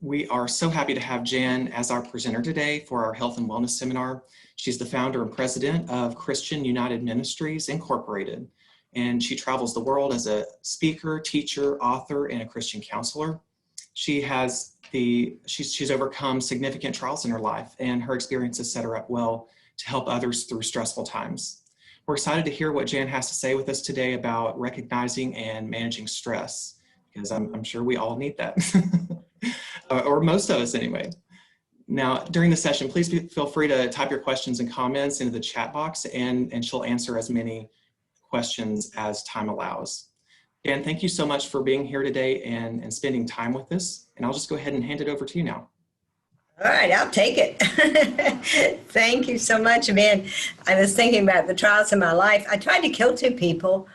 We are so happy to have Jan as our presenter today for our Health and Wellness Seminar. She's the founder and president of Christian United Ministries, Incorporated, and she travels the world as a speaker, teacher, author, and a Christian counselor. She's overcome significant trials in her life, and her experiences set her up well to help others through stressful times. We're excited to hear what Jan has to say with us today about recognizing and managing stress, because I'm sure we all need that, or most of us anyway. Now, during the session, please feel free to type your questions and comments into the chat box, and she'll answer as many questions as time allows. Jan, thank you so much for being here today and spending time with us. And I'll just go ahead and hand it over to you now. All right, I'll take it. Thank you so much, man. I was thinking about the trials in my life. I tried to kill 2 people.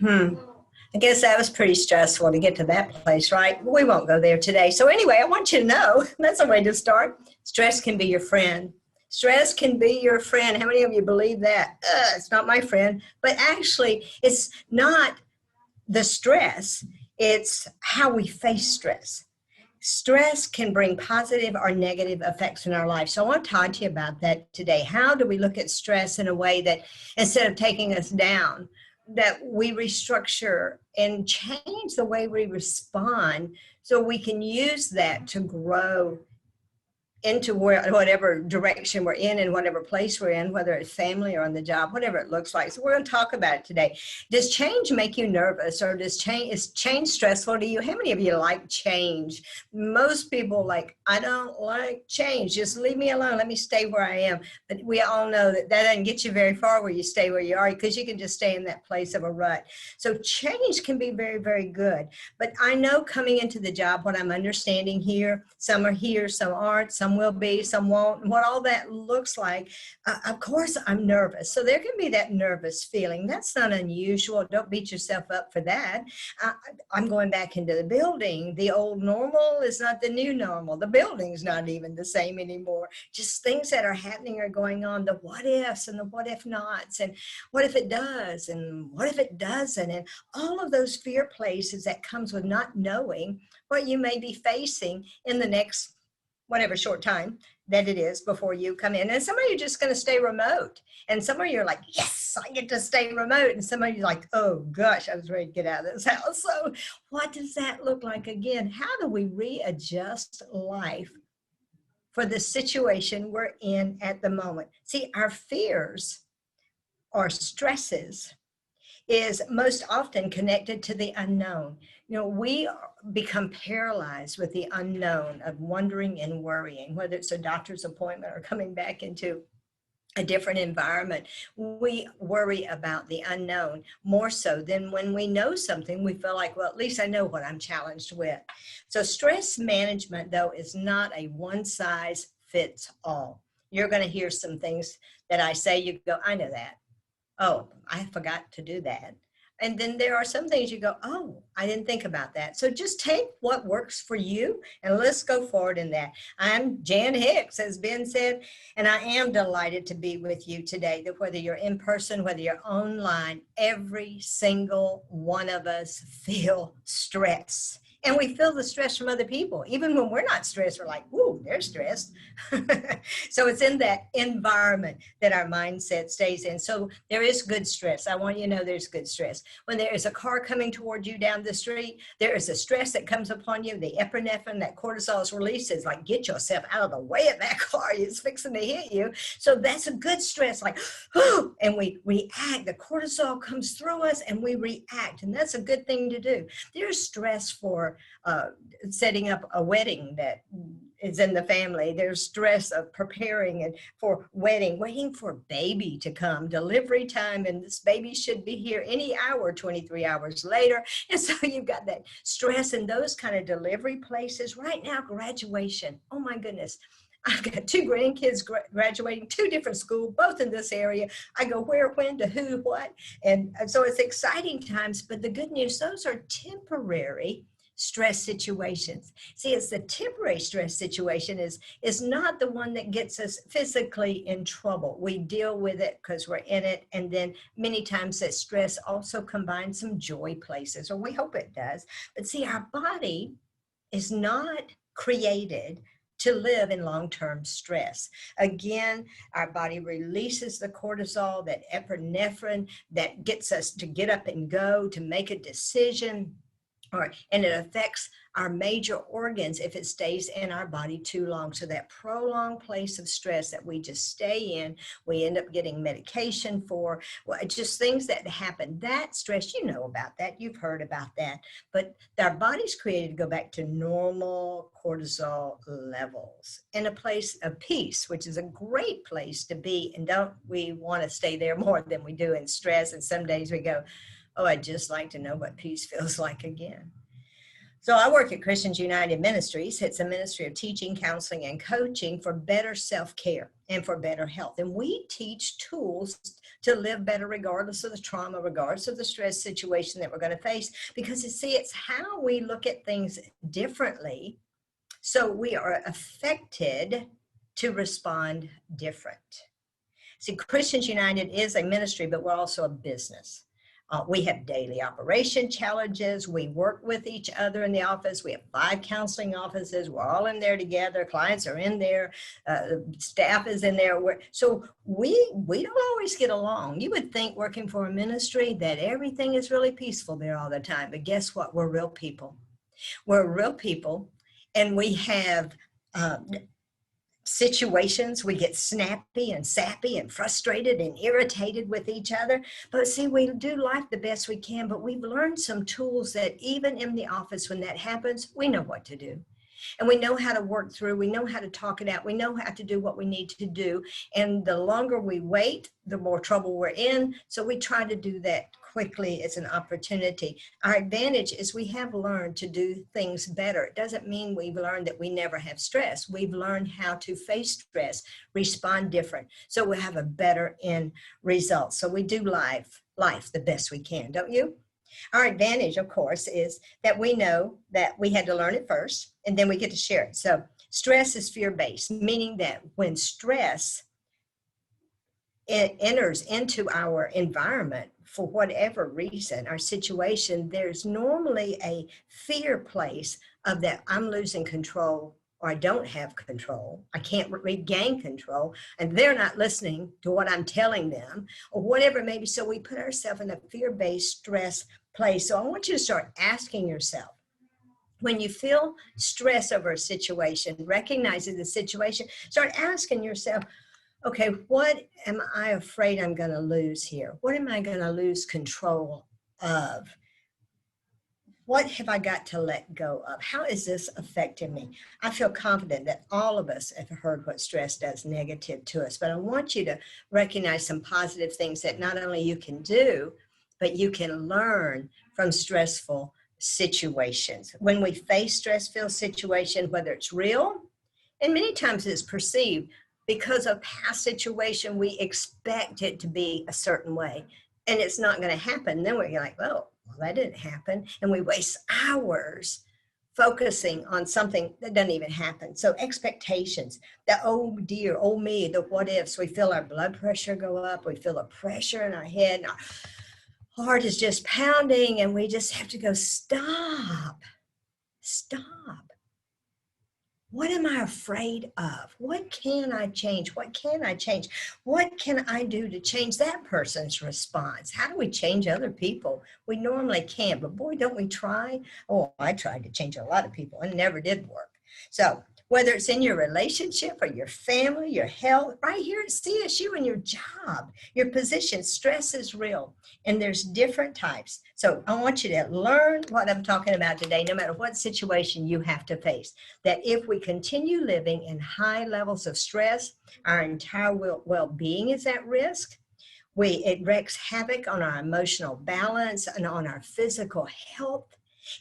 I guess that was pretty stressful to get to that place, right? We won't go there today. So anyway, I want you to know, that's a way to start. Stress can be your friend. Stress can be your friend. How many of you believe that? It's not my friend. But actually, it's not the stress. It's how we face stress. Stress can bring positive or negative effects in our life. So I want to talk to you about that today. How do we look at stress in a way that instead of taking us down, that we restructure and change the way we respond so we can use that to grow into whatever direction we're in and whatever place we're in, whether it's family or on the job, whatever it looks like. So we're going to talk about it today. Does change make you nervous, or is change stressful to you? How many of you like change? Most people I don't like change. Just leave me alone. Let me stay where I am. But we all know that doesn't get you very far where you stay where you are, because you can just stay in that place of a rut. So change can be very, very good. But I know coming into the job, what I'm understanding here, some are here, some aren't, some will be, some won't, and what all that looks like. Of course, I'm nervous. So there can be that nervous feeling. That's not unusual. Don't beat yourself up for that. I'm going back into the building. The old normal is not the new normal. The building's not even the same anymore. Just things that are happening are going on. The what ifs and the what if nots, and what if it does, and what if it doesn't, and all of those fear places that comes with not knowing what you may be facing in the next whatever short time that it is before you come in. And some of you are just going to stay remote. And some of you are like, yes, I get to stay remote. And some of you are like, oh gosh, I was ready to get out of this house. So what does that look like again? How do we readjust life for the situation we're in at the moment? See, our fears or stresses is most often connected to the unknown. We become paralyzed with the unknown of wondering and worrying, whether it's a doctor's appointment or coming back into a different environment. We worry about the unknown more so than when we know something. We feel like, well, at least I know what I'm challenged with. So stress management, though, is not a one size fits all. You're going to hear some things that I say, you go, I know that. Oh, I forgot to do that. And then there are some things you go, oh, I didn't think about that. So just take what works for you and let's go forward in that. I'm Jan Hicks, as Ben said, and I am delighted to be with you today, that whether you're in person, whether you're online, every single one of us feel stress. And we feel the stress from other people. Even when we're not stressed, we're like, whoa, they're stressed. So it's in that environment that our mindset stays in. So there is good stress. I want you to know there's good stress. When there is a car coming toward you down the street, there is a stress that comes upon you. The epinephrine, that cortisol is released, is like, get yourself out of the way of that car. It's fixing to hit you. So that's a good stress, like, oh, and we react. The cortisol comes through us and we react. And that's a good thing to do. There's stress for setting up a wedding that is in the family. There's stress of preparing and for wedding, waiting for a baby to come, delivery time, and this baby should be here any hour, 23 hours later. And so you've got that stress in those kind of delivery places. Right now, graduation. Oh my goodness. I've got 2 grandkids graduating, 2 different schools, both in this area. I go where, when, to who, what. And so it's exciting times, but the good news, those are temporary stress situations. See, it's the temporary stress situation is not the one that gets us physically in trouble. We deal with it because we're in it. And then many times that stress also combines some joy places, or we hope it does. But see, our body is not created to live in long-term stress. Again, our body releases the cortisol, that epinephrine that gets us to get up and go, to make a decision, and it affects our major organs if it stays in our body too long. So that prolonged place of stress that we just stay in, we end up getting medication for, well, just things that happen. That stress, you know about that, you've heard about that, but our body's created to go back to normal cortisol levels in a place of peace, which is a great place to be. And don't we want to stay there more than we do in stress? And some days we go, oh, I'd just like to know what peace feels like again. So I work at Christians United Ministries. It's a ministry of teaching, counseling, and coaching for better self-care and for better health. And we teach tools to live better regardless of the trauma, regardless of the stress situation that we're going to face. Because you see, it's how we look at things differently, so we are affected to respond different. See, Christians United is a ministry, but we're also a business. We have daily operation challenges. We work with each other in the office. We have 5 counseling offices. We're all in there together. Clients are in there. Staff is in there. So we don't always get along. You would think working for a ministry that everything is really peaceful there all the time. But guess what? We're real people. We're real people. And we have situations, we get snappy and sappy and frustrated and irritated with each other. But see, we do life the best we can, but we've learned some tools that even in the office, when that happens, we know what to do. And we know how to work through, we know how to talk it out, we know how to do what we need to do. And the longer we wait, the more trouble we're in. So we try to do that quickly as an opportunity. Our advantage is we have learned to do things better. It doesn't mean we've learned that we never have stress. We've learned how to face stress, respond different, so we have a better end result. So we do life the best we can, don't you? Our advantage, of course, is that we know that we had to learn it first, and then we get to share it. So stress is fear-based, meaning that when stress enters into our environment, for whatever reason, our situation, there's normally a fear place of that I'm losing control, or I don't have control, I can't regain control, and they're not listening to what I'm telling them, or whatever it may be. So we put ourselves in a fear-based stress place. So I want you to start asking yourself, when you feel stress over a situation, recognizing the situation, start asking yourself, okay, what am I afraid I'm going to lose here? What am I going to lose control of? What have I got to let go of? How is this affecting me? I feel confident that all of us have heard what stress does negative to us, but I want you to recognize some positive things that not only you can do, but you can learn from stressful situations. When we face stress-filled situations, whether it's real, and many times it's perceived, because of past situation, we expect it to be a certain way, and it's not going to happen. Then we're like, well, that didn't happen. And we waste hours focusing on something that doesn't even happen. So expectations, the oh dear, oh me, the what ifs, we feel our blood pressure go up, we feel a pressure in our head, and our heart is just pounding, and we just have to go, stop. What am I afraid of? What can I change? What can I change? What can I do to change that person's response? How do we change other people? We normally can't, but boy, don't we try? Oh, I tried to change a lot of people and it never did work. So whether it's in your relationship or your family, your health, right here at CSU, and your job, your position, stress is real. And there's different types. So I want you to learn what I'm talking about today, no matter what situation you have to face, that if we continue living in high levels of stress, our entire well-being is at risk. It wreaks havoc on our emotional balance and on our physical health.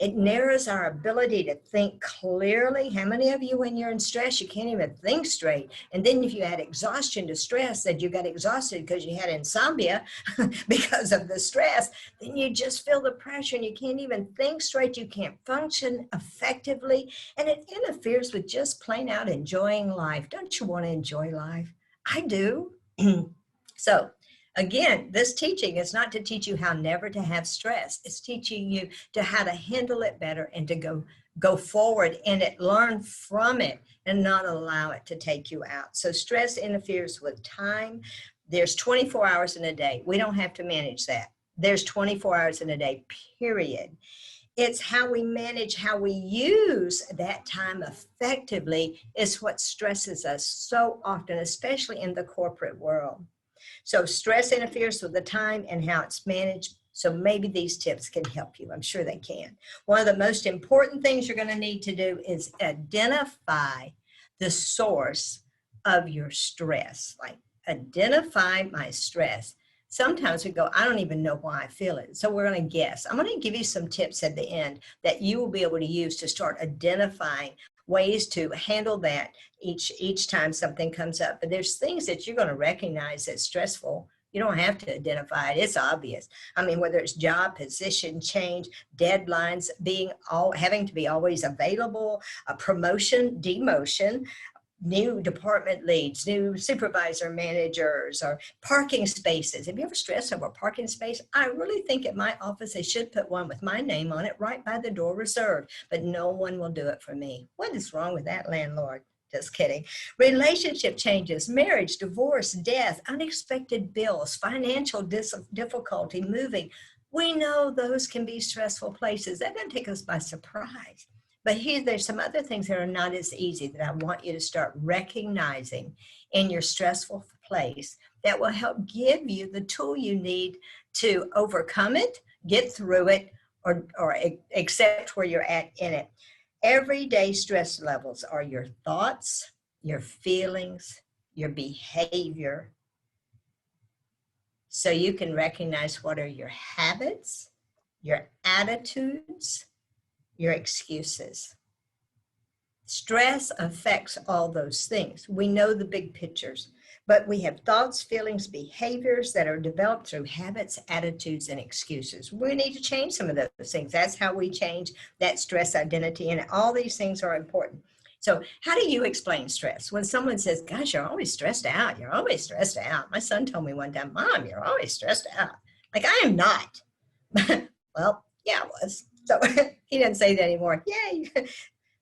It narrows our ability to think clearly. How many of you, when you're in stress, you can't even think straight? And then if you add exhaustion to stress, that you got exhausted because you had insomnia because of the stress, then you just feel the pressure and you can't even think straight. You can't function effectively. And it interferes with just plain out enjoying life. Don't you want to enjoy life? I do. So Again, this teaching is not to teach you how never to have stress. It's teaching you to how to handle it better and to go forward in it, learn from it, and not allow it to take you out. So stress interferes with time. There's 24 hours in a day. We don't have to manage that. There's 24 hours in a day, period. It's how we manage, how we use that time effectively is what stresses us so often, especially in the corporate world. So stress interferes with the time and how it's managed. So maybe these tips can help you. I'm sure they can. One of the most important things you're going to need to do is identify the source of your stress. Like, identify my stress. Sometimes we go, I don't even know why I feel it. So we're going to guess. I'm going to give you some tips at the end that you will be able to use to start identifying ways to handle that each time something comes up. But there's things that you're going to recognize that's stressful. You don't have to identify it. It's obvious. I mean, whether it's job, position change, deadlines, having to be always available, a promotion, demotion, new department leads, new supervisor managers, or parking spaces. Have you ever stressed over a parking space? I really think at my office, they should put one with my name on it right by the door reserved, but no one will do it for me. What is wrong with that landlord? Just kidding. Relationship changes, marriage, divorce, death, unexpected bills, financial difficulty, moving. We know those can be stressful places. That doesn't take us by surprise. But there's some other things that are not as easy that I want you to start recognizing in your stressful place that will help give you the tool you need to overcome it, get through it, or accept where you're at in it. Everyday stress levels are your thoughts, your feelings, your behavior. So you can recognize what are your habits, your attitudes, your excuses. Stress affects all those things. We know the big pictures, but we have thoughts, feelings, behaviors that are developed through habits, attitudes, and excuses. We need to change some of those things. That's how we change that stress identity, and all these things are important. So how do you explain stress? When someone says, gosh, you're always stressed out. You're always stressed out. My son told me one time, Mom, you're always stressed out. Like, I am not. Well, yeah, I was. So he doesn't say that anymore. Yay.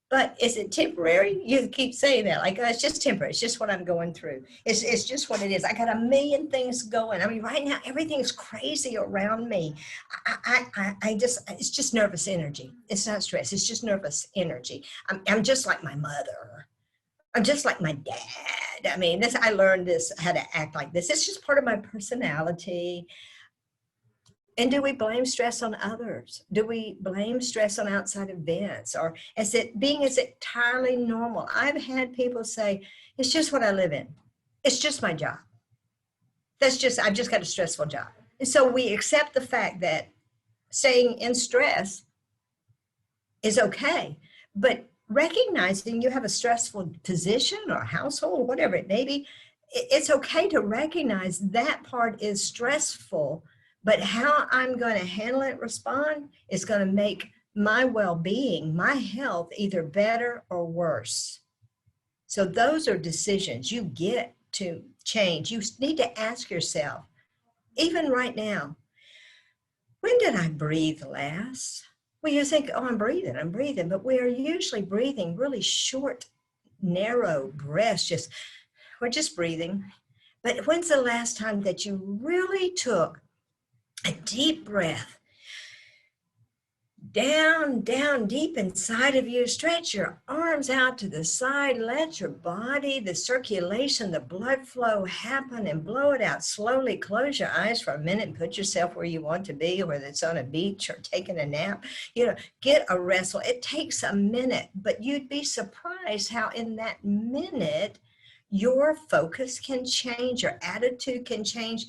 But is it temporary? You keep saying that, like, oh, it's just temporary. It's just what I'm going through. It's just what it is. I got a million things going. I mean, right now, everything's crazy around me. It's just nervous energy. It's not stress. It's just nervous energy. I'm just like my mother. I'm just like my dad. I mean, I learned this, how to act like this. It's just part of my personality. And do we blame stress on others? Do we blame stress on outside events? Or is it entirely normal? I've had people say, it's just what I live in. It's just my job. I've just got a stressful job. And so we accept the fact that staying in stress is okay. But recognizing you have a stressful position or household, whatever it may be, it's okay to recognize that part is stressful. But how I'm going to handle it, respond, is going to make my well-being, my health, either better or worse. So those are decisions you get to change. You need to ask yourself, even right now, when did I breathe last? Well, you think, oh, I'm breathing. But we are usually breathing really short, narrow breaths. We're just breathing. But when's the last time that you really took a deep breath, down deep inside of you, stretch your arms out to the side, let your body, the circulation, the blood flow happen, and blow it out slowly. Close your eyes for a minute and put yourself where you want to be, whether it's on a beach or taking a nap. Get a rest. It takes a minute, but you'd be surprised how in that minute your focus can change, your attitude can change.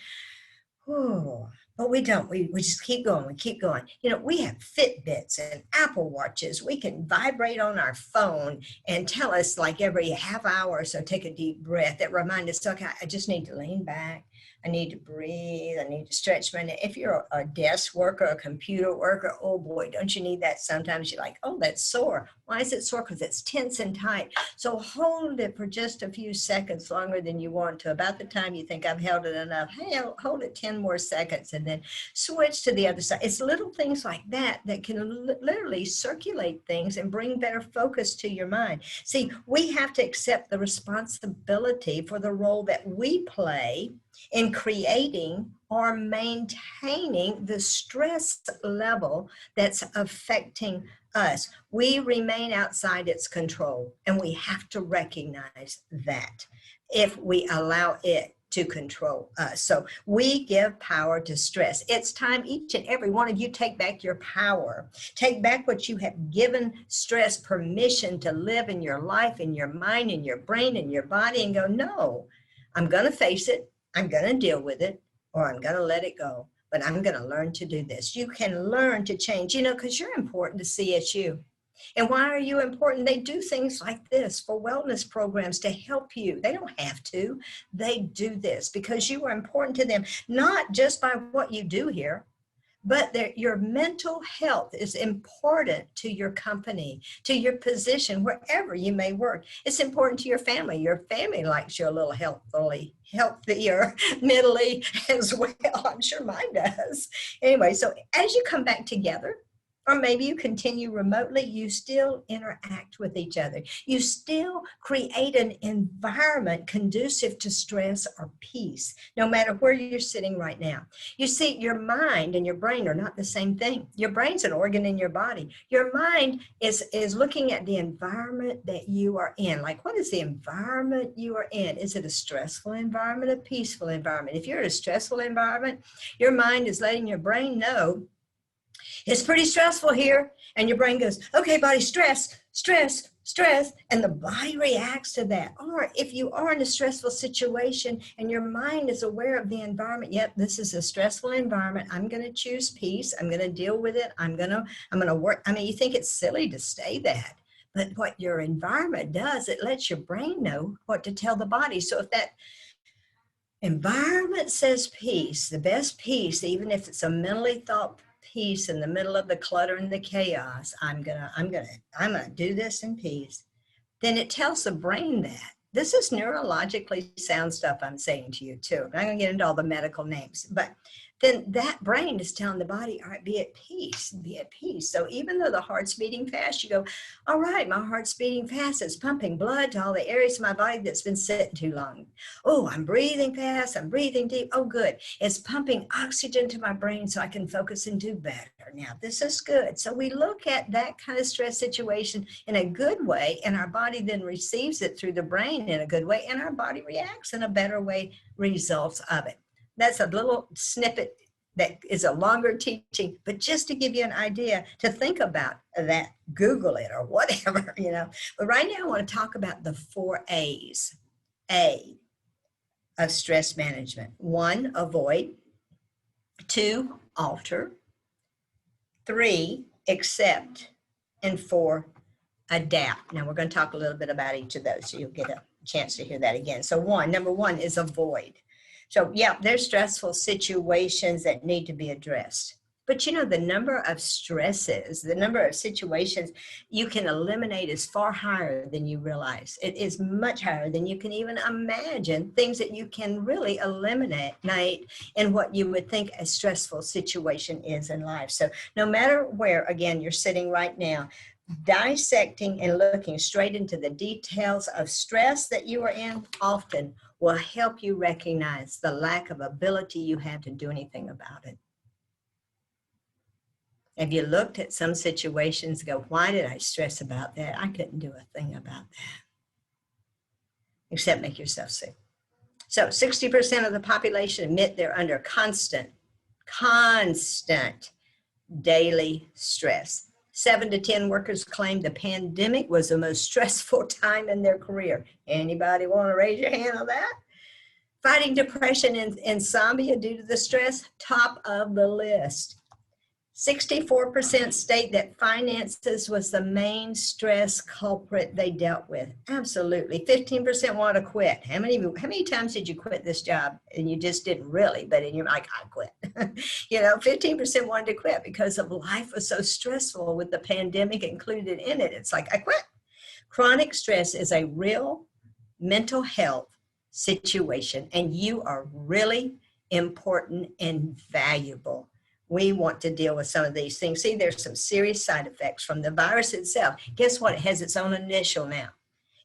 Oh, but we don't. We just keep going. We keep going. We have Fitbits and Apple Watches. We can vibrate on our phone and tell us, like, every half hour or so, take a deep breath that reminds us, okay, I just need to lean back. I need to breathe. I need to stretch my neck. If you're a desk worker, a computer worker, oh boy, don't you need that sometimes? You're like, oh, that's sore. Why is it sore? Because it's tense and tight. So hold it for just a few seconds longer than you want to. About the time you think I've held it enough, hey, hold it 10 more seconds and then switch to the other side. It's little things like that that can literally circulate things and bring better focus to your mind. See, we have to accept the responsibility for the role that we play in creating or maintaining the stress level that's affecting us. We remain outside its control, and we have to recognize that if we allow it to control us. So we give power to stress. It's time each and every one of you take back your power. Take back what you have given stress permission to live in your life, in your mind, in your brain, in your body, and go, no, I'm going to face it. I'm going to deal with it, or I'm going to let it go. But I'm going to learn to do this. You can learn to change, because you're important to CSU. And why are you important? They do things like this for wellness programs to help you. They don't have to. They do this because you are important to them, not just by what you do here, but your mental health is important to your company, to your position, wherever you may work. It's important to your family. Your family likes you a little healthier mentally as well. I'm sure mine does. Anyway, so as you come back together, or maybe you continue remotely, you still interact with each other. You still create an environment conducive to stress or peace, no matter where you're sitting right now. You see, your mind and your brain are not the same thing. Your brain's an organ in your body. Your mind is looking at the environment that you are in. Like, what is the environment you are in? Is it a stressful environment, a peaceful environment? If you're in a stressful environment, your mind is letting your brain know it's pretty stressful here. And your brain goes, okay, body, stress, stress, stress. And the body reacts to that. Or if you are in a stressful situation and your mind is aware of the environment, yep, this is a stressful environment. I'm going to choose peace. I'm going to deal with it. I'm going to work. I mean, you think it's silly to say that. But what your environment does, it lets your brain know what to tell the body. So if that environment says peace, the best peace, even if it's a mentally thought peace in the middle of the clutter and the chaos, I'm gonna do this in peace, then it tells the brain that. This is neurologically sound stuff I'm saying to you too. I'm not gonna get into all the medical names, but then that brain is telling the body, all right, be at peace, be at peace. So even though the heart's beating fast, you go, all right, my heart's beating fast. It's pumping blood to all the areas of my body that's been sitting too long. Oh, I'm breathing fast. I'm breathing deep. Oh, good. It's pumping oxygen to my brain so I can focus and do better. Now, this is good. So we look at that kind of stress situation in a good way, and our body then receives it through the brain in a good way, and our body reacts in a better way, results of it. That's a little snippet that is a longer teaching, but just to give you an idea to think about that, Google it or whatever, But right now I want to talk about the 4 A's. A of stress management. 1, avoid. 2, alter. 3, accept. And 4, adapt. Now we're going to talk a little bit about each of those, so you'll get a chance to hear that again. So number one is avoid. So yeah, there's stressful situations that need to be addressed. But the number of stresses, the number of situations you can eliminate is far higher than you realize. It is much higher than you can even imagine, things that you can really eliminate in what you would think a stressful situation is in life. So no matter where, again, you're sitting right now, dissecting and looking straight into the details of stress that you are in often will help you recognize the lack of ability you have to do anything about it. Have you looked at some situations and go, why did I stress about that? I couldn't do a thing about that, except make yourself sick. So 60% of the population admit they're under constant daily stress. 7 to 10 workers claim the pandemic was the most stressful time in their career. Anybody want to raise your hand on that? Fighting depression and insomnia due to the stress, top of the list. 64% state that finances was the main stress culprit they dealt with. Absolutely. 15% want to quit. How many times did you quit this job and you just didn't really, but in your like, I quit. 15% wanted to quit because of life was so stressful with the pandemic included in it. It's like, I quit. Chronic stress is a real mental health situation, and you are really important and valuable. We want to deal with some of these things. See, there's some serious side effects from the virus itself. Guess what? It has its own initial now.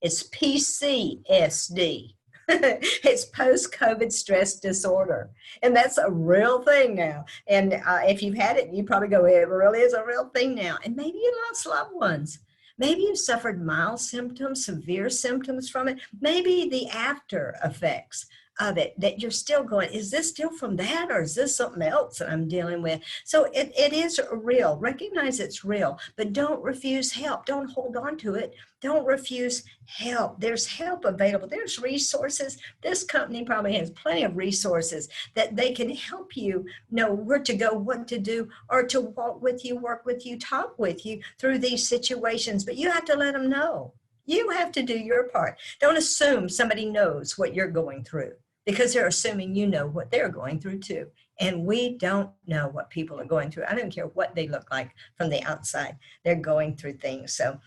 It's PCSD. It's post-COVID stress disorder. And that's a real thing now. And if you've had it, you probably go, it really is a real thing now. And maybe you lost loved ones. Maybe you've suffered mild symptoms, severe symptoms from it. Maybe the after effects of it that you're still going, is this still from that, or is this something else that I'm dealing with? So it is real. Recognize it's real, but don't refuse help. Don't hold on to it. Don't refuse help. There's help available. There's resources. This company probably has plenty of resources that they can help you know where to go, what to do, or to walk with you, work with you, talk with you through these situations. But you have to let them know. You have to do your part. Don't assume somebody knows what you're going through, because they're assuming you know what they're going through too. And we don't know what people are going through. I don't care what they look like from the outside. They're going through things. So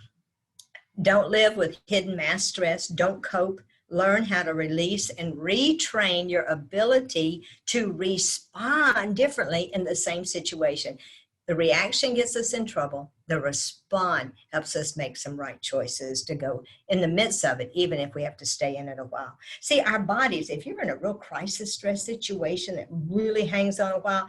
don't live with hidden mass stress. Don't cope. Learn how to release and retrain your ability to respond differently in the same situation. The reaction gets us in trouble. The respond helps us make some right choices to go in the midst of it, even if we have to stay in it a while. See, our bodies, if you're in a real crisis stress situation that really hangs on a while,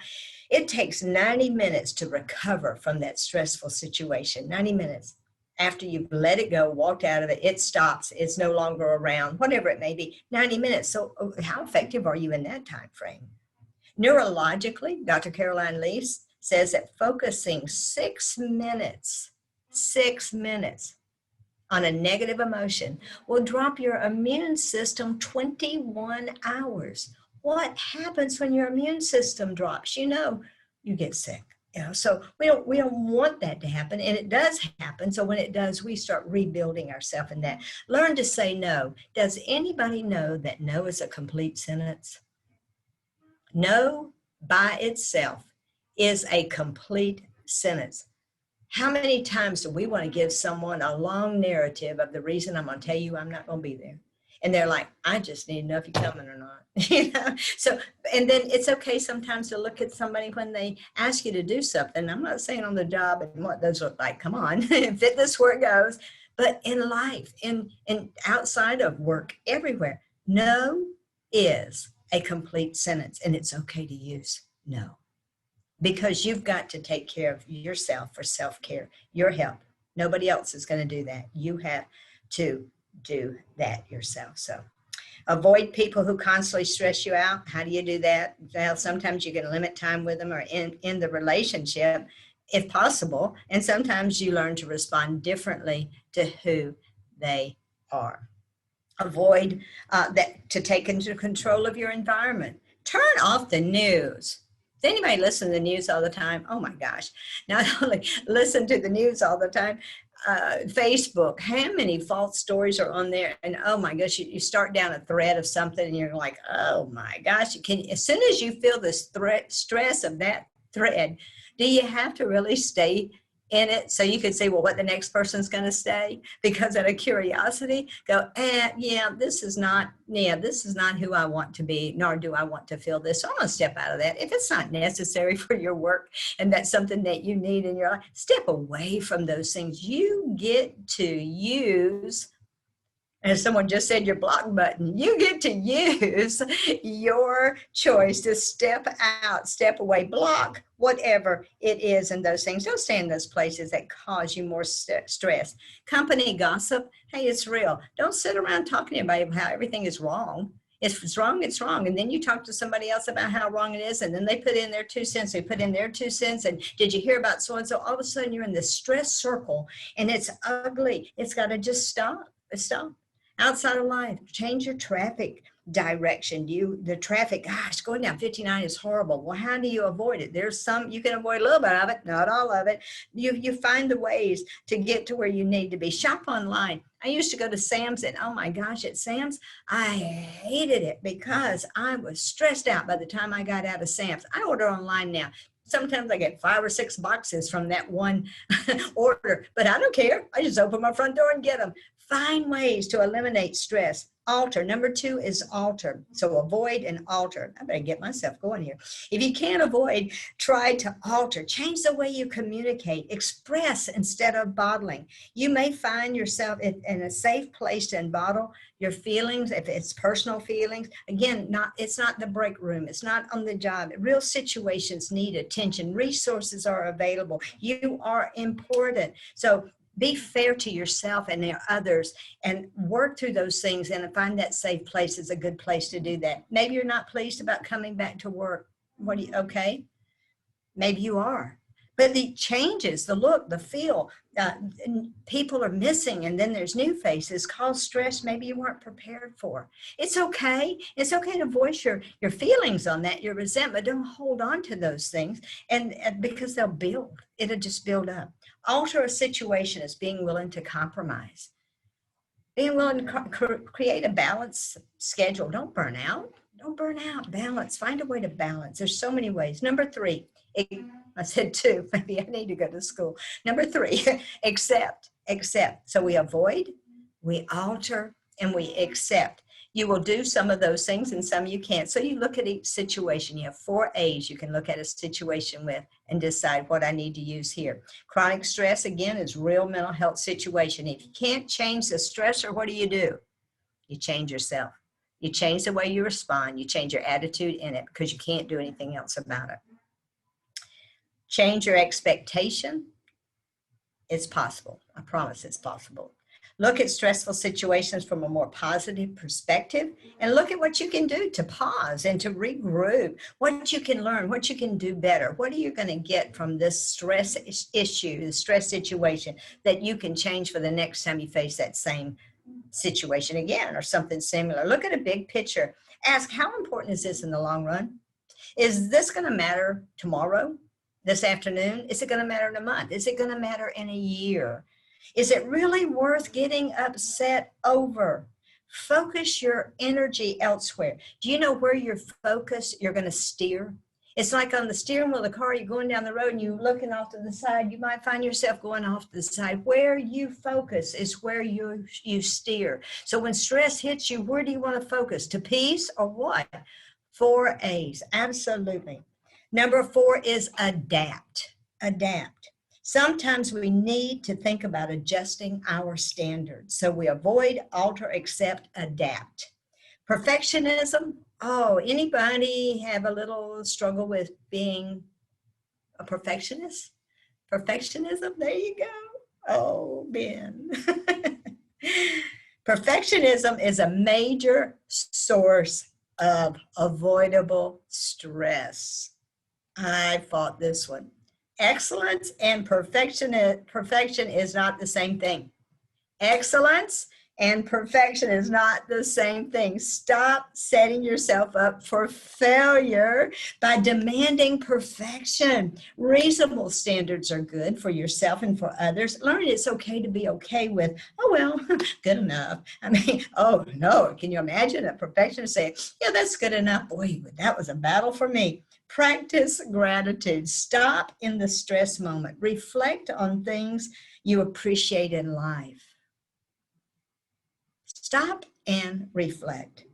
it takes 90 minutes to recover from that stressful situation. 90 minutes. After you've let it go, walked out of it, it stops, it's no longer around, whatever it may be, 90 minutes. So how effective are you in that time frame? Neurologically, Dr. Caroline Leaf says that focusing 6 minutes on a negative emotion will drop your immune system 21 hours. What happens when your immune system drops? You get sick. So we don't want that to happen, and it does happen. So when it does, we start rebuilding ourselves in that. Learn to say no. Does anybody know that no is a complete sentence? No by itself is a complete sentence. How many times do we want to give someone a long narrative of the reason I'm going to tell you I'm not going to be there? And they're like, I just need to know if you're coming or not. So, and then it's okay sometimes to look at somebody when they ask you to do something. I'm not saying on the job and what those look like. Come on, fit this where it goes. But in life, in outside of work, everywhere, no is a complete sentence, and it's okay to use no. Because you've got to take care of yourself for self-care, your health. Nobody else is going to do that. You have to do that yourself. So avoid people who constantly stress you out. How do you do that? Well, sometimes you can limit time with them or in the relationship if possible. And sometimes you learn to respond differently to who they are. Avoid to take into control of your environment. Turn off the news. Does anybody listen to the news all the time? Oh my gosh. Not only listen to the news all the time, Facebook, how many false stories are on there? And oh my gosh, you start down a thread of something and you're like, oh my gosh, as soon as you feel the stress of that thread, do you have to really stay in it so you can see, well, what the next person's going to say? Because out of curiosity, go, this is not who I want to be, nor do I want to feel this. So I'm going to step out of that. If it's not necessary for your work and that's something that you need in your life, step away from those things. You get to use, as someone just said, your block button. You get to use your choice to step out, step away, block whatever it is in those things. Don't stay in those places that cause you more stress. Company gossip, hey, it's real. Don't sit around talking to anybody about how everything is wrong. If it's wrong, it's wrong. And then you talk to somebody else about how wrong it is, and then they put in their 2 cents. They put in their 2 cents. And did you hear about so-and-so? All of a sudden, you're in this stress circle, and it's ugly. It's got to just stop. Stop. Outside of life, change your traffic. direction. The traffic, gosh, going down 59 is horrible. Well, how do you avoid it? There's some, you can avoid a little bit of it, not all of it. You find the ways to get to where you need to be. Shop online. I used to go to Sam's, and oh my gosh, at Sam's, I hated it because I was stressed out by the time I got out of Sam's. I order online now. Sometimes I get 5 or 6 boxes from that one order, but I don't care. I just open my front door and get them. Find ways to eliminate stress. Alter. Number 2 is alter. So avoid and alter. I better get myself going here. If you can't avoid, try to alter. Change the way you communicate. Express instead of bottling. You may find yourself in a safe place to bottle your feelings, if it's personal feelings. Again, it's not the break room. It's not on the job. Real situations need attention. Resources are available. You are important. So be fair to yourself and their others and work through those things, and find that safe place is a good place to do that. Maybe you're not pleased about coming back to work. Okay? Maybe you are. But the changes, the look, the feel, people are missing, and then there's new faces, cause stress maybe you weren't prepared for. It's okay. It's okay to voice your feelings on that, your resentment. Don't hold on to those things, and because they'll build. It'll just build up. Alter a situation is being willing to compromise. Being willing to create a balanced schedule. Don't burn out. Don't burn out. Balance. Find a way to balance. There's so many ways. Number 3, I said 2. Maybe I need to go to school. Number 3, accept. Accept. So we avoid, we alter, and we accept. You will do some of those things and some you can't. So you look at each situation. You have 4 A's you can look at a situation with and decide what I need to use here. Chronic stress, again, is real mental health situation. If you can't change the stressor, what do? You change yourself. You change the way you respond. You change your attitude in it, because you can't do anything else about it. Change your expectation. It's possible. I promise it's possible. Look at stressful situations from a more positive perspective, and look at what you can do to pause and to regroup, what you can learn, what you can do better. What are you going to get from this stress issue, the stress situation, that you can change for the next time you face that same situation again or something similar? Look at a big picture. Ask, how important is this in the long run? Is this going to matter tomorrow, this afternoon? Is it going to matter in a month? Is it going to matter in a year? Is it really worth getting upset over? Focus your energy elsewhere. Do you know where you're focused, you're going to steer? It's like on the steering wheel of the car, you're going down the road and you're looking off to the side. You might find yourself going off to the side. Where you focus is where you steer. So when stress hits you, where do you want to focus? To peace or what? 4 A's, absolutely. Number 4 is adapt. Adapt. Sometimes we need to think about adjusting our standards. So we avoid, alter, accept, adapt. Perfectionism. Oh, anybody have a little struggle with being a perfectionist? Perfectionism, there you go. Oh, Ben. Perfectionism is a major source of avoidable stress. I fought this one. Excellence and perfection is not the same thing. Excellence and perfection is not the same thing. Stop setting yourself up for failure by demanding perfection. Reasonable standards are good for yourself and for others. Learn it's okay to be okay with, oh, well, good enough. I mean, oh, no. Can you imagine a perfectionist saying, yeah, that's good enough. Boy, that was a battle for me. Practice gratitude. Stop in the stress moment. Reflect on things you appreciate in life. Stop and reflect.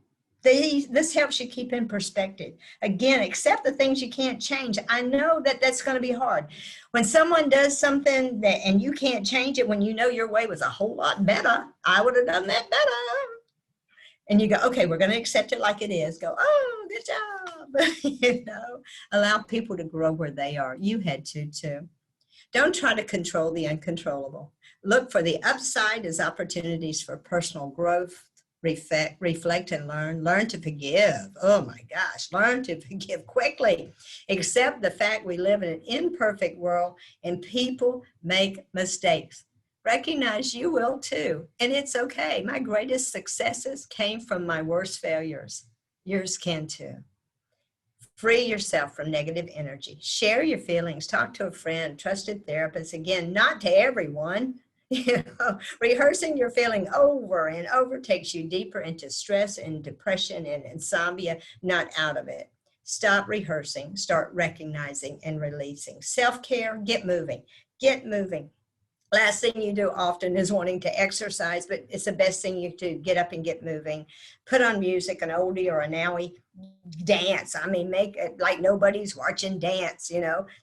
This helps you keep in perspective. Again, accept the things you can't change. I know that that's going to be hard. When someone does something and you can't change it, when you know your way was a whole lot better, I would have done that better. And you go, okay, we're going to accept it like it is. Go, oh, good job. Allow people to grow where they are. You had to too. Don't try to control the uncontrollable. Look for the upside as opportunities for personal growth. Reflect and learn. Learn to forgive. Oh my gosh, learn to forgive quickly. Accept the fact we live in an imperfect world and people make mistakes. Recognize you will too. And it's okay. My greatest successes came from my worst failures. Yours can too. Free yourself from negative energy. Share your feelings. Talk to a friend, trusted therapist. Again, not to everyone. Rehearsing your feeling over and over takes you deeper into stress and depression and insomnia, not out of it. Stop rehearsing, start recognizing and releasing. Self-care, get moving. Get moving. Last thing you do often is wanting to exercise, but it's the best thing you do. Get up and get moving. Put on music, an oldie or a nowie. Dance. I mean, make it like nobody's watching dance,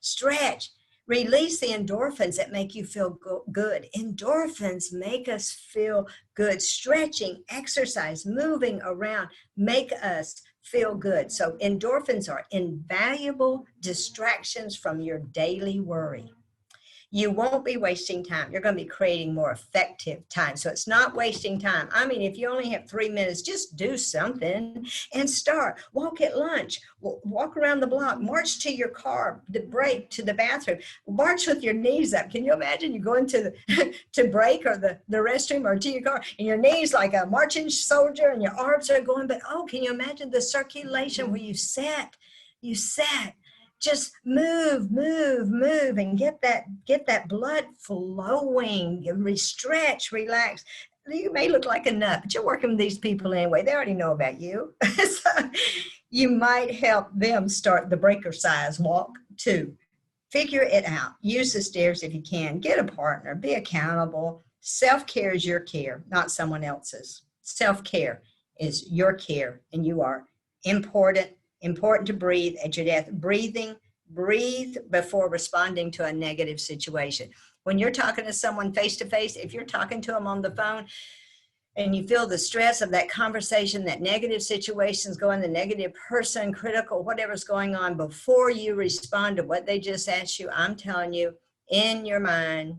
Stretch. Release the endorphins that make you feel good. Endorphins make us feel good. Stretching, exercise, moving around make us feel good. So endorphins are invaluable distractions from your daily worry. You won't be wasting time. You're going to be creating more effective time. So it's not wasting time. I mean, if you only have 3 minutes, just do something and start. Walk at lunch, walk around the block, march to your car, the break to the bathroom, march with your knees up. Can you imagine you going to to break or the restroom or to your car and your knees like a marching soldier and your arms are going, but can you imagine the circulation where you sat, just move, and get that blood flowing. Stretch, relax. You may look like a nut, but you're working with these people anyway. They already know about you. So you might help them start the breaker size walk too. Figure it out. Use the stairs if you can. Get a partner. Be accountable. Self-care is your care, not someone else's. Self-care is your care, and you are important to breathe at your death. Breathe before responding to a negative situation. When you're talking to someone face to face, if you're talking to them on the phone and you feel the stress of that conversation, that negative situation's going, the negative person, critical, whatever's going on, before you respond to what they just asked you, I'm telling you, in your mind,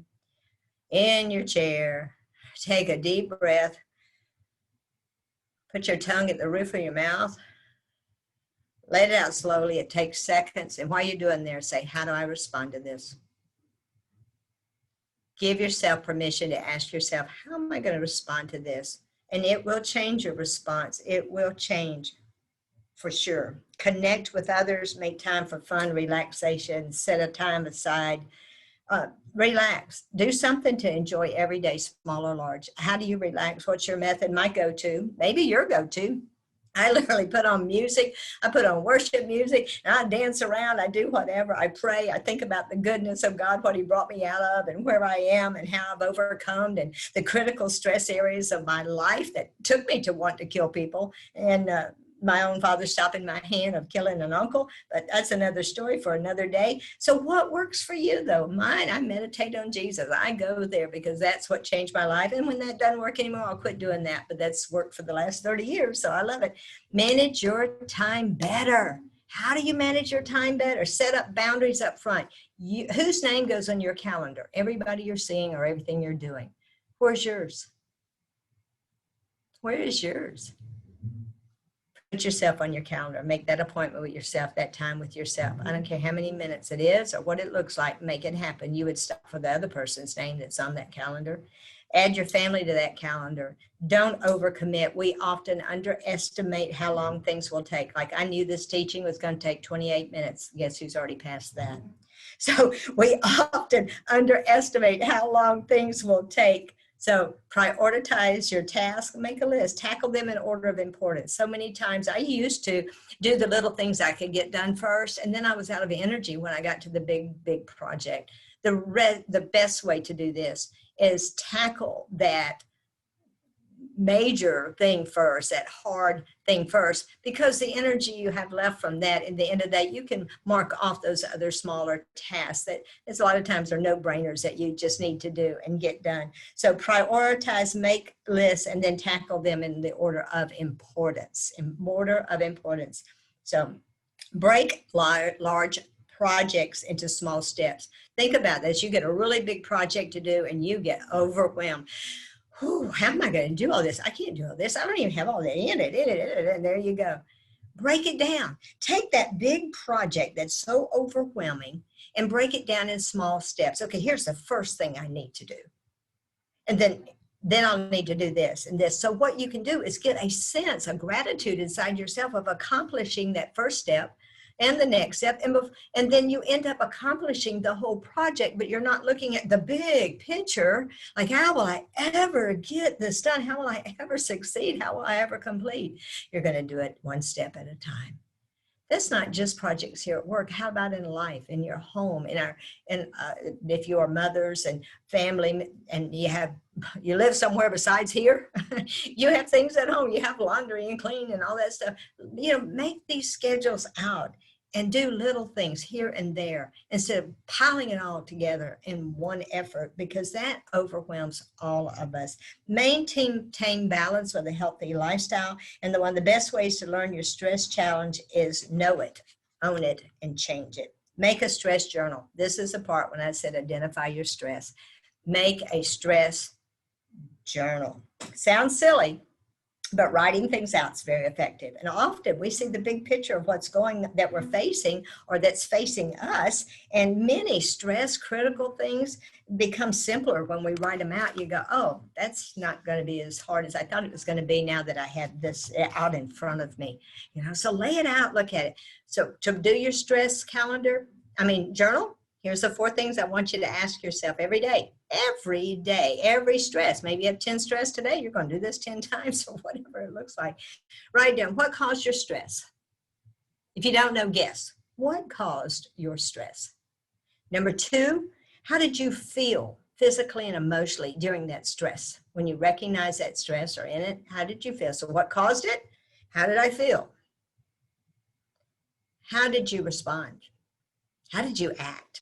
in your chair, take a deep breath, put your tongue at the roof of your mouth, let it out slowly. It takes seconds. And while you're doing there, say, how do I respond to this? Give yourself permission to ask yourself, how am I going to respond to this? And it will change your response. It will change for sure. Connect with others, make time for fun, relaxation, set a time aside. Relax. Do something to enjoy every day, small or large. How do you relax? What's your method? My go-to, maybe your go-to. I literally put on music. I put on worship music and I dance around. I do whatever. I pray. I think about the goodness of God, what he brought me out of and where I am and how I've overcome and the critical stress areas of my life that took me to want to kill people. And my own father stopping my hand of killing an uncle, but that's another story for another day. So what works for you though? Mine, I meditate on Jesus. I go there because that's what changed my life. And when that doesn't work anymore, I'll quit doing that. But that's worked for the last 30 years. So I love it. Manage your time better. How do you manage your time better? Set up boundaries up front. Whose name goes on your calendar? Everybody you're seeing or everything you're doing. Where's yours? Where is yours? Put yourself on your calendar. Make that appointment with yourself, that time with yourself. I don't care how many minutes it is or what it looks like. Make it happen. You would stop for the other person's name that's on that calendar. Add your family to that calendar. Don't overcommit. We often underestimate how long things will take. Like I knew this teaching was going to take 28 minutes. Guess who's already passed that? So we often underestimate how long things will take. So prioritize your task, make a list, tackle them in order of importance. So many times I used to do the little things I could get done first, and then I was out of energy when I got to the big project. The best way to do this is tackle that major thing first, that hard thing first, because the energy you have left from that, at the end of that, you can mark off those other smaller tasks that a lot of times are no-brainers that you just need to do and get done. So prioritize, make lists, and then tackle them in the order of importance, So break large projects into small steps. Think about this. You get a really big project to do and you get overwhelmed. How am I going to do all this? I can't do all this. I don't even have all that in it. And there you go. Break it down. Take that big project that's so overwhelming and break it down in small steps. Okay, here's the first thing I need to do. And then I'll need to do this and this. So what you can do is get a sense of gratitude inside yourself of accomplishing that first step and the next step. And then you end up accomplishing the whole project, but you're not looking at the big picture. Like, how will I ever get this done? How will I ever succeed? How will I ever complete? You're going to do it one step at a time. That's not just projects here at work. How about in life, in your home, if you are mothers and family, and you live somewhere besides here, you have things at home. You have laundry and clean and all that stuff. Make these schedules out and do little things here and there instead of piling it all together in one effort, because that overwhelms all of us. Maintain balance with a healthy lifestyle. And one of the best ways to learn your stress challenge is know it, own it, and change it. Make a stress journal. This is the part when I said identify your stress. Make a stress journal. Sounds silly, but writing things out is very effective. And often we see the big picture of that we're facing or that's facing us. And many stress critical things become simpler when we write them out. You go, oh, that's not going to be as hard as I thought it was going to be now that I have this out in front of me. So lay it out, look at it. So to do your stress journal, here's the 4 things I want you to ask yourself every day. Every day, every stress. Maybe you have 10 stress today. You're going to do this 10 times or whatever it looks like. Write down what caused your stress. If you don't know, guess. What caused your stress? Number 2, how did you feel physically and emotionally during that stress? When you recognize that stress or in it, how did you feel? So what caused it? How did I feel? How did you respond? How did you act?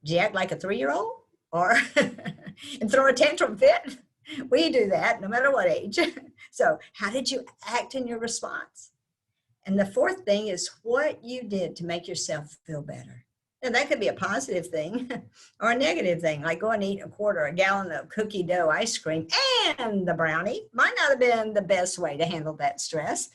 Do you act like a 3-year-old or and throw a tantrum fit? We do that no matter what age. So how did you act in your response? And the 4th thing is what you did to make yourself feel better. Now that could be a positive thing or a negative thing, like go and eat a gallon of cookie dough ice cream and the brownie. Might not have been the best way to handle that stress.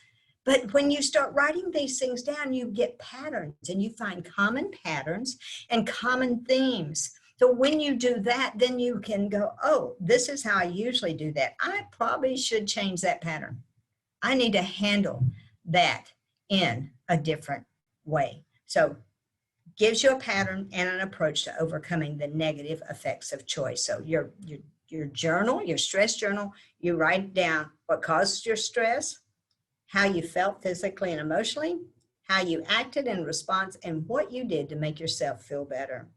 But when you start writing these things down, you get patterns and you find common patterns and common themes. So when you do that, then you can go, oh, this is how I usually do that. I probably should change that pattern. I need to handle that in a different way. So gives you a pattern and an approach to overcoming the negative effects of choice. So your journal, your stress journal, you write down what caused your stress, how you felt physically and emotionally, how you acted in response, and what you did to make yourself feel better.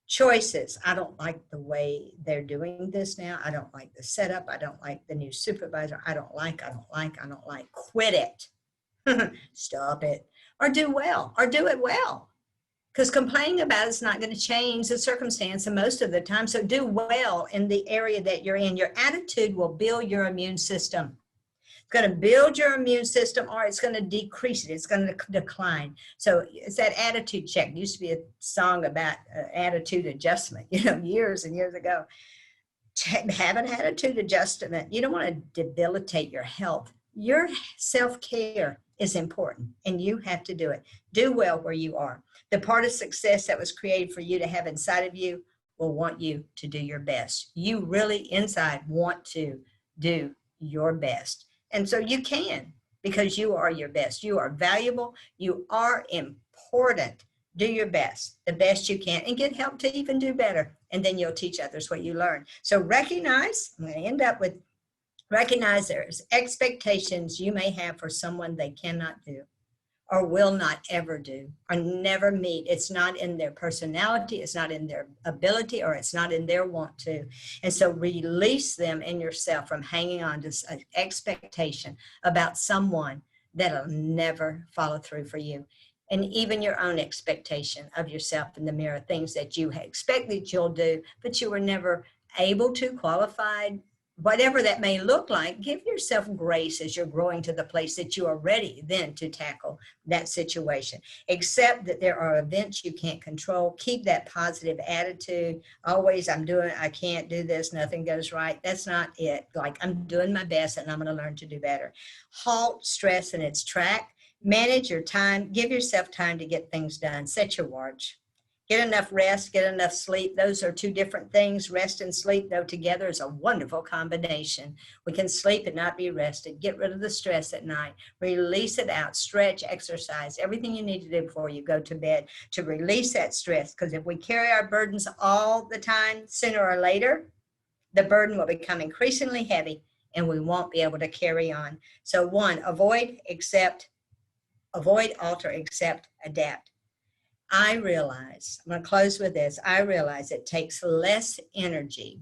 Choices. I don't like the way they're doing this now. I don't like the setup. I don't like the new supervisor. I don't like. Quit it. Stop it. Or do it well. Because complaining about it's not going to change the circumstance most of the time. So do well in the area that you're in. Your attitude will build your immune system. It's going to build your immune system or it's going to decrease it. It's going to decline. So it's that attitude check. There used to be a song about attitude adjustment, years and years ago. Have an attitude adjustment. You don't want to debilitate your health. Your self-care is important and you have to do it. Do well where you are. The part of success that was created for you to have inside of you will want you to do your best. You really inside want to do your best. And so you can, because you are your best. You are valuable. You are important. Do your best, the best you can, and get help to even do better. And then you'll teach others what you learn. So recognize, I'm going to end up with recognize there's expectations you may have for someone they cannot do or will not ever do or never meet. It's not in their personality, it's not in their ability, or it's not in their want to. And so release them in yourself from hanging on to an expectation about someone that'll never follow through for you. And even your own expectation of yourself in the mirror, things that you expect that you'll do, but you were never able to, qualified, whatever that may look like. Give yourself grace as you're growing to the place that you are ready then to tackle that situation. Accept that there are events you can't control. Keep that positive attitude. Always, I can't do this, nothing goes right. That's not it. Like, I'm doing my best and I'm going to learn to do better. Halt stress in its track. Manage your time. Give yourself time to get things done. Set your watch. Get enough rest, get enough sleep. Those are two different things. Rest and sleep, though, together is a wonderful combination. We can sleep and not be rested. Get rid of the stress at night. Release it out. Stretch, exercise, everything you need to do before you go to bed to release that stress. Because if we carry our burdens all the time, sooner or later, the burden will become increasingly heavy and we won't be able to carry on. So one, avoid, alter, accept, adapt. I realize, I'm going to close with this, I realize it takes less energy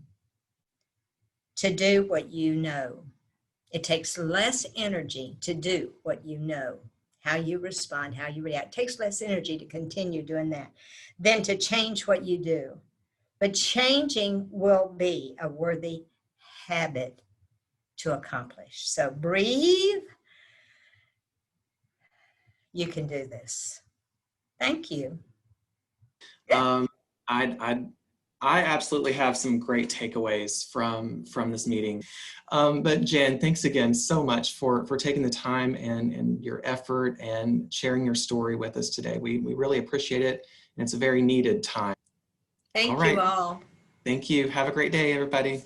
to do what you know. It takes less energy to do what you know, how you respond, how you react. It takes less energy to continue doing that than to change what you do. But changing will be a worthy habit to accomplish. So breathe. You can do this. Thank you. Um, I absolutely have some great takeaways from this meeting. But Jan, thanks again so much for taking the time and your effort and sharing your story with us today. We really appreciate it, and it's a very needed time. Thank All right. you all. Thank you. Have a great day, everybody.